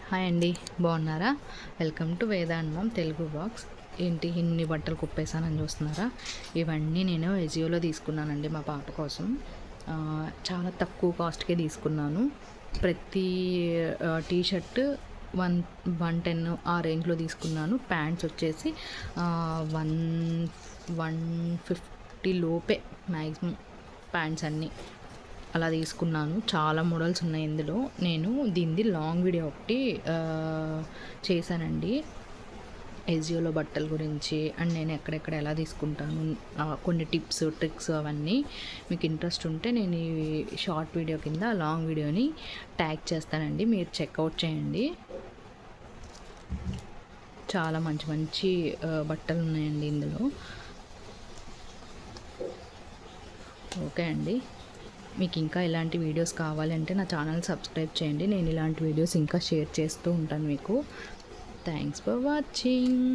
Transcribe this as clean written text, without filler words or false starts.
Hi అండి, బాగున్నారా? Welcome to వేదాన్మం తెలుగు బాక్స్. ఏంటి ఇన్ని బట్టలు కుప్పేసానని చూస్తున్నారా? ఇవన్నీ నేను ఎజియోలో తీసుకున్నానండి మా పాప కోసం. చాలా తక్కువ కాస్ట్కే తీసుకున్నాను. ప్రతి టీ షర్ట్ 110 ఆ రేంజ్లో తీసుకున్నాను. ప్యాంట్స్ వచ్చేసి 150 లోపే మ్యాక్సిమం ప్యాంట్స్ అన్నీ అలా తీసుకున్నాను. చాలా మోడల్స్ ఉన్నాయి ఇందులో. నేను దీనిది లాంగ్ వీడియో ఒకటి చేశానండి ఎజియోలో బట్టల గురించి, అండ్ నేను ఎక్కడెక్కడ ఎలా తీసుకుంటాను, కొన్ని టిప్స్ ట్రిక్స్ అవన్నీ. మీకు ఇంట్రెస్ట్ ఉంటే నేను ఈ షార్ట్ వీడియో కింద లాంగ్ వీడియోని ట్యాగ్ చేస్తానండి, మీరు చెక్అవుట్ చేయండి. చాలా మంచి మంచి బట్టలు ఉన్నాయండి ఇందులో. ఓకే అండి, మీకు ఇంకా ఇలాంటి వీడియోస్ కావాలంటే నా ఛానల్ సబ్స్క్రైబ్ చేయండి. నేను ఇలాంటి వీడియోస్ ఇంకా షేర్ చేస్తూ ఉంటాను మీకు. Thanks for watching.